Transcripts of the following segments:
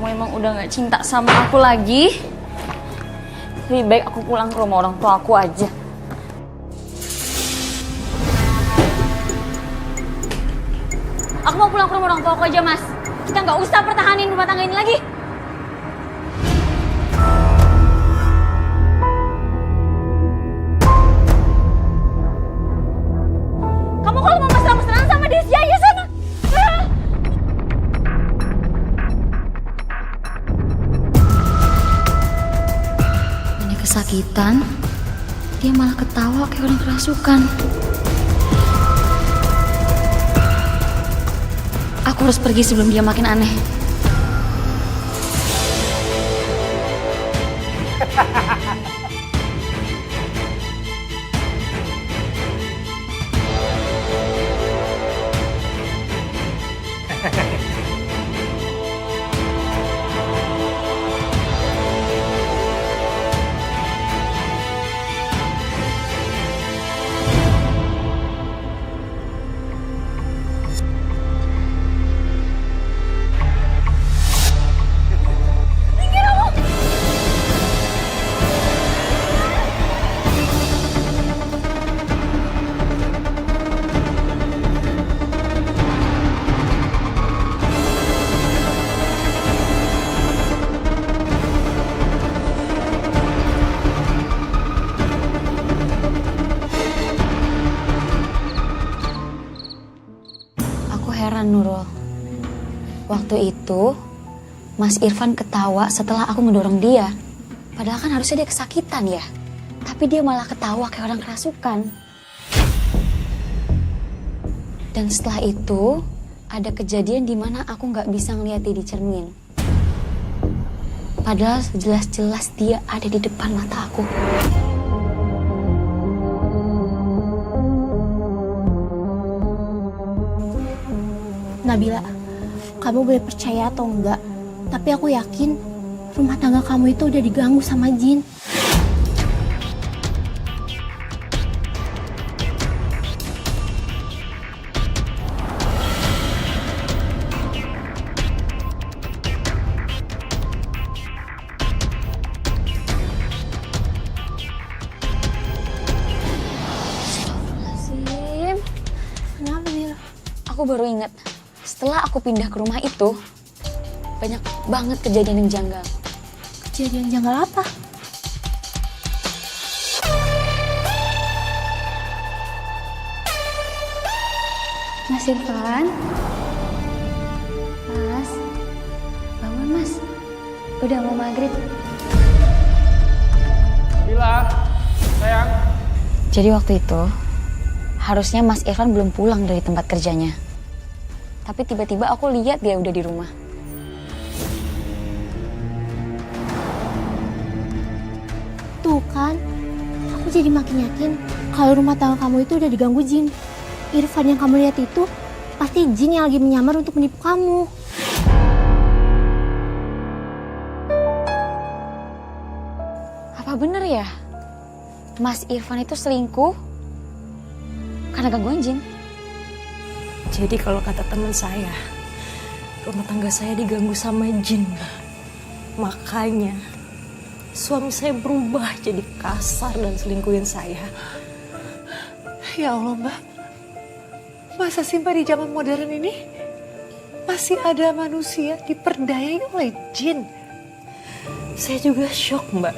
kamu emang udah gak cinta sama aku lagi, lebih baik aku pulang ke rumah orang tua aku aja. Aku mau pulang ke rumah orang tua aku aja, Mas. Kita nggak usah pertahanin rumah tangga ini lagi. Kamu kalau mau mesra-mesraan sama Desya, ya sana. Ini kesakitan, dia malah ketawa kayak orang kerasukan. Aku harus pergi sebelum dia makin aneh. Heran Nurul, waktu itu Mas Irfan ketawa setelah aku ngedorong dia. Padahal kan harusnya dia kesakitan ya, tapi dia malah ketawa kayak orang kerasukan. Dan setelah itu ada kejadian di mana aku nggak bisa ngeliat dia di cermin. Padahal jelas-jelas dia ada di depan mata aku. Nabila, kamu boleh percaya atau enggak, tapi aku yakin rumah tangga kamu itu udah diganggu sama jin. Astagfirullahaladzim. Kenapa, Mila? Aku baru ingat. Setelah aku pindah ke rumah itu, banyak banget kejadian yang janggal. Kejadian janggal apa? Mas Irfan? Mas? Bangun, Mas. Udah mau maghrib. Bila, sayang. Jadi waktu itu, harusnya Mas Irfan belum pulang dari tempat kerjanya. Tapi tiba-tiba aku lihat dia udah di rumah. Tuh kan, aku jadi makin yakin kalau rumah tangga kamu itu udah diganggu jin. Irfan yang kamu lihat itu pasti jin yang lagi menyamar untuk menipu kamu. Apa bener ya? Mas Irfan itu selingkuh karena gangguan jin? Jadi kalau kata teman saya, rumah tangga saya diganggu sama jin, Mbak. Makanya suami saya berubah jadi kasar dan selingkuhin saya. Ya Allah, Mbak. Masa sih Mbak di zaman modern ini masih ada manusia diperdayai oleh jin? Saya juga shock, Mbak.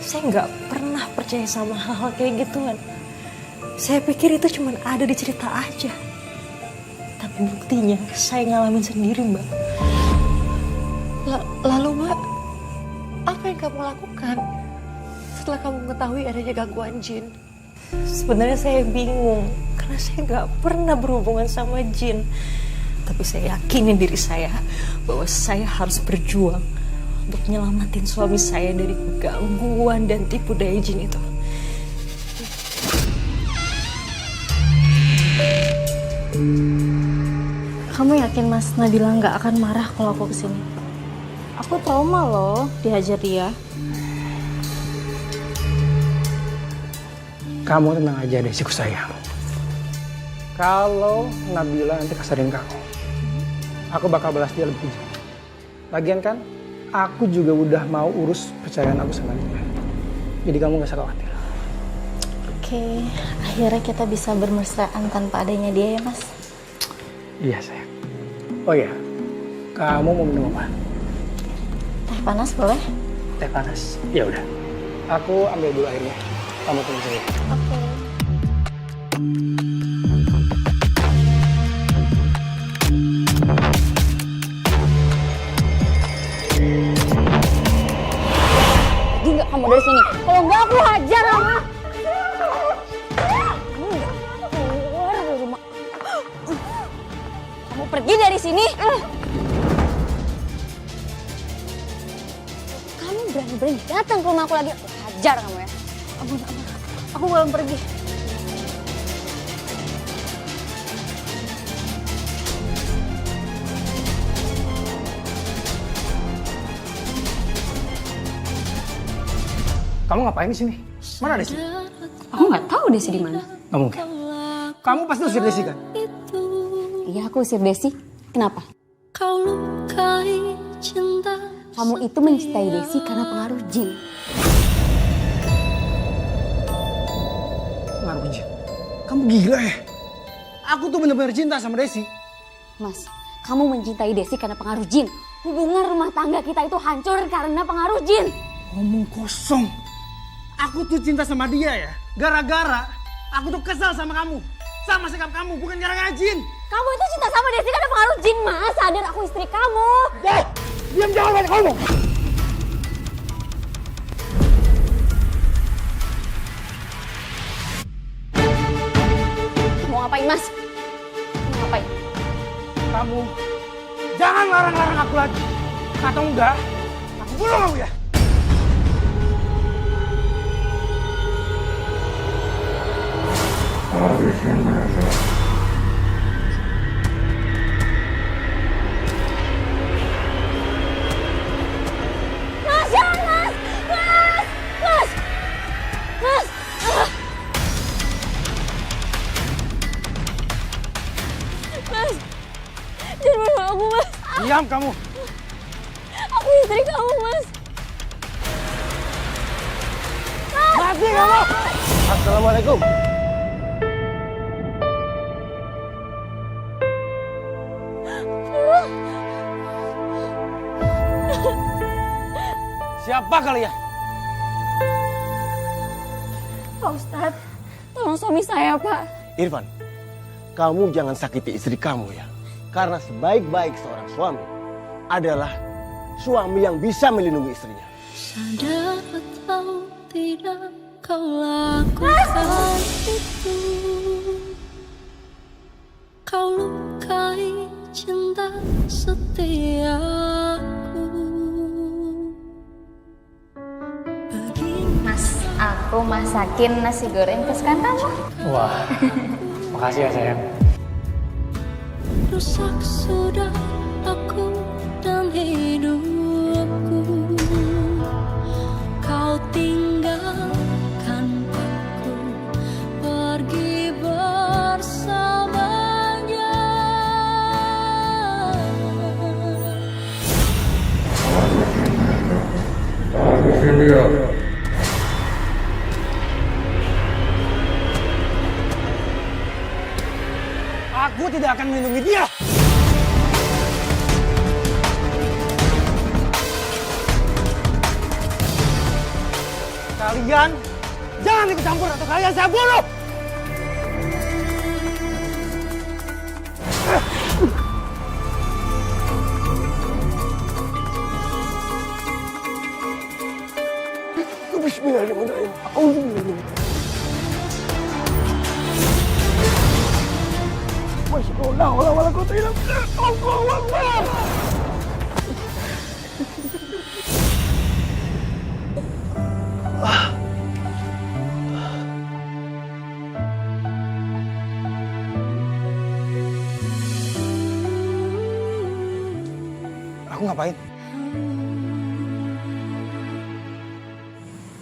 Saya nggak pernah percaya sama hal-hal kayak gituan. Saya pikir itu cuma ada di cerita aja. Tapi buktinya saya ngalamin sendiri, Mbak. Lalu Mbak, apa yang kamu lakukan setelah kamu mengetahui adanya gangguan jin? Sebenarnya saya bingung karena saya nggak pernah berhubungan sama jin. Tapi saya yakinin diri saya bahwa saya harus berjuang untuk nyelamatin suami saya dari gangguan dan tipu daya jin itu. Kamu yakin Mas Nabila nggak akan marah kalau aku kesini? Aku trauma loh dihajar dia. Kamu tenang aja deh, siku sayang. Kalau Nabila nanti kasarin kamu, aku bakal balas dia lebih kejam. Lagian kan, aku juga udah mau urus percayaan aku sama dia. Jadi kamu gak usah khawatir. Oke, akhirnya kita bisa bermesraan tanpa adanya dia ya Mas. Iya sayang. Oh iya, kamu mau minum apa? Teh panas boleh? Teh panas. Ya udah. Aku ambil dulu airnya. Kamu tunggu saya. Oke. Pergi nggak kamu dari sini? Kalau nggak aku hajar kamu. Kamu nggak keluar dari rumah. Kamu pergi dari sini. Kamu berani-berani datang ke rumah aku lagi. Aku hajar kamu ya. Ampun, aku belum pergi. Kamu ngapain di sini? Mana Desi? Aku nggak tahu Desi di mana. Nggak mungkin. Kamu pasti usir Desi kan? Iya, aku usir Desi. Kenapa? Kau lukai cinta. Kamu itu mencintai Desi karena pengaruh jin. Pengaruh jin. Kamu gila ya? Aku tuh bener-bener cinta sama Desi. Mas, kamu mencintai Desi karena pengaruh jin. Hubungan rumah tangga kita itu hancur karena pengaruh jin. Ngomong kosong. Aku tuh cinta sama dia ya. Gara-gara aku tuh kesal sama kamu. Sama sikap kamu, bukan gara-gara jin. Kamu itu cinta sama Desi karena pengaruh jin, Mas. Sadar aku istri kamu. Diam, jangan banyak ngomong. Mau ngapain, Mas? Mau ngapain? Kamu jangan larang-larang aku lagi. Atau enggak, aku bunuh kamu ya. Mas, jangan, Mas! Mas! Mas! Mas! Mas! Jangan bunuh aku, Mas! Diam kamu. Aku istri kamu, Mas! Mati kamu. Assalamualaikum. Siapa kalian? Pak Ustadz, tolong suami saya, Pak. Irfan, kamu jangan sakiti istri kamu ya. Karena sebaik-baik seorang suami adalah suami yang bisa melindungi istrinya. Sadar atau tidak kau lakukan itu. Kau lukai cinta setiaku. Mas, aku masakin nasi goreng kesukaan kamu. Wah, makasih ya sayang. Rusak sudah aku dan hidupku. Kau tinggalkan aku pergi bersamanya. Aku tidak akan melindungi dia. Kalian jangan ikut campur atau kalian saya bunuh. Bismillahirrahmanirrahim. Auzubillahi. Masya Allah, wala quwwata illa billah. Allahu Akbar. Aku ngapain?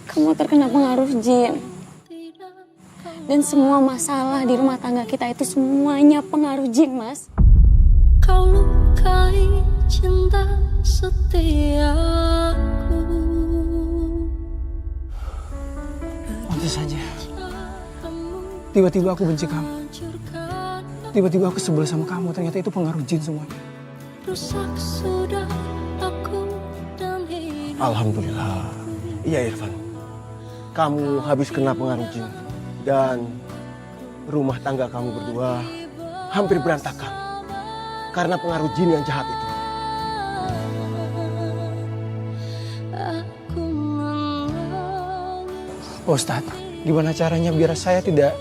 Kamu terkena pengaruh jin. Dan semua masalah di rumah tangga kita itu semuanya pengaruh jin, Mas. Kau lukai cinta setiaku. aku. Pantas saja. Tiba-tiba aku benci kamu. Tiba-tiba aku sebel sama kamu. Ternyata itu pengaruh jin semuanya. Rusak sudah aku dan hidup. Alhamdulillah. Iya Irfan. Kamu habis kena pengaruh jin. Dan rumah tangga kamu berdua hampir berantakan. Karena pengaruh jin yang jahat itu. Aku menangis. Pak Ustadz, gimana caranya biar saya tidak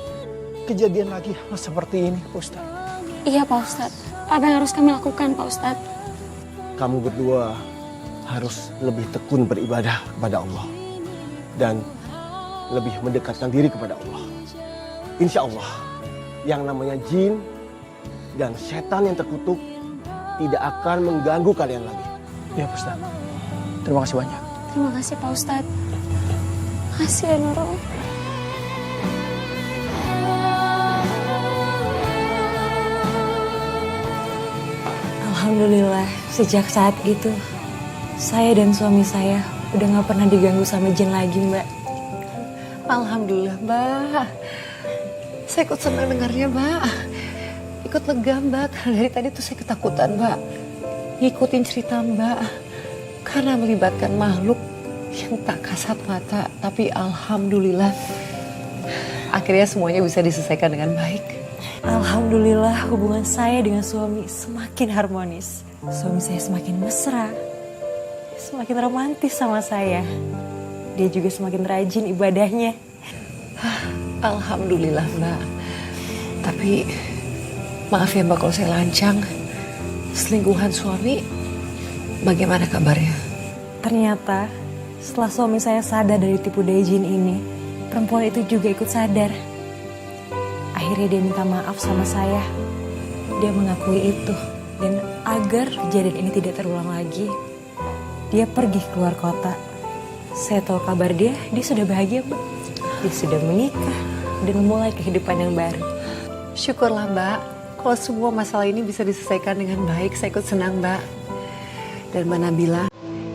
kejadian lagi hal seperti ini, Pak Ustadz? Iya Pak Ustadz. Apa yang harus kami lakukan Pak Ustadz? Kamu berdua harus lebih tekun beribadah kepada Allah. Dan lebih mendekatkan diri kepada Allah. Insya Allah, yang namanya jin dan setan yang terkutuk tidak akan mengganggu kalian lagi. Iya Pak Ustadz. Terima kasih banyak. Terima kasih Pak Ustadz. Makasih ya Nurul. Alhamdulillah, sejak saat itu, saya dan suami saya udah gak pernah diganggu sama jin lagi, Mbak. Alhamdulillah, Mbak. Saya ikut senang dengarnya, Mbak. Ikut lega, Mbak. Karena dari tadi tuh saya ketakutan, Mbak. Ngikutin cerita Mbak. Karena melibatkan makhluk yang tak kasat mata. Tapi alhamdulillah, akhirnya semuanya bisa diselesaikan dengan baik. Alhamdulillah, hubungan saya dengan suami semakin harmonis. Suami saya semakin mesra, semakin romantis sama saya. Dia juga semakin rajin ibadahnya. Alhamdulillah, Mbak. Tapi maaf ya Mbak kalau saya lancang. Selingkuhan suami, bagaimana kabarnya? Ternyata setelah suami saya sadar dari tipu daya jin ini, perempuan itu juga ikut sadar. Akhirnya dia minta maaf sama saya. Dia mengakui itu. Dan agar kejadian ini tidak terulang lagi, dia pergi keluar kota. Saya tahu kabar dia sudah bahagia, Mbak. Dia sudah menikah dan memulai kehidupan yang baru. Syukurlah Mbak, kalau semua masalah ini bisa diselesaikan dengan baik, saya ikut senang Mbak. Dan Mbak Nabila,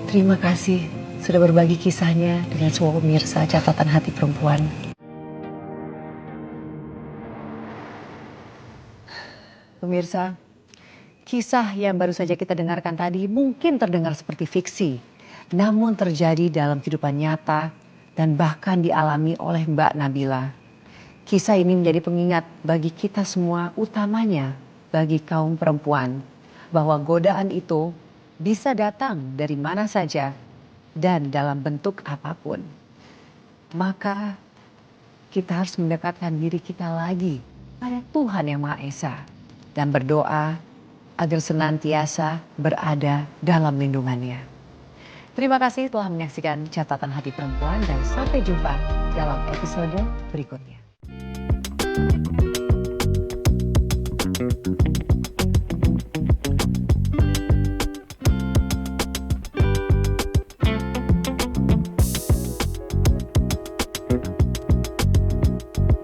terima kasih sudah berbagi kisahnya dengan semua pemirsa Catatan Hati Perempuan. Pemirsa, kisah yang baru saja kita dengarkan tadi mungkin terdengar seperti fiksi, namun terjadi dalam kehidupan nyata dan bahkan dialami oleh Mbak Nabila. Kisah ini menjadi pengingat bagi kita semua, utamanya bagi kaum perempuan, bahwa godaan itu bisa datang dari mana saja dan dalam bentuk apapun. Maka kita harus mendekatkan diri kita lagi pada Tuhan Yang Maha Esa dan berdoa agar senantiasa berada dalam lindungannya. Terima kasih telah menyaksikan Catatan Hati Perempuan dan sampai jumpa dalam episode berikutnya.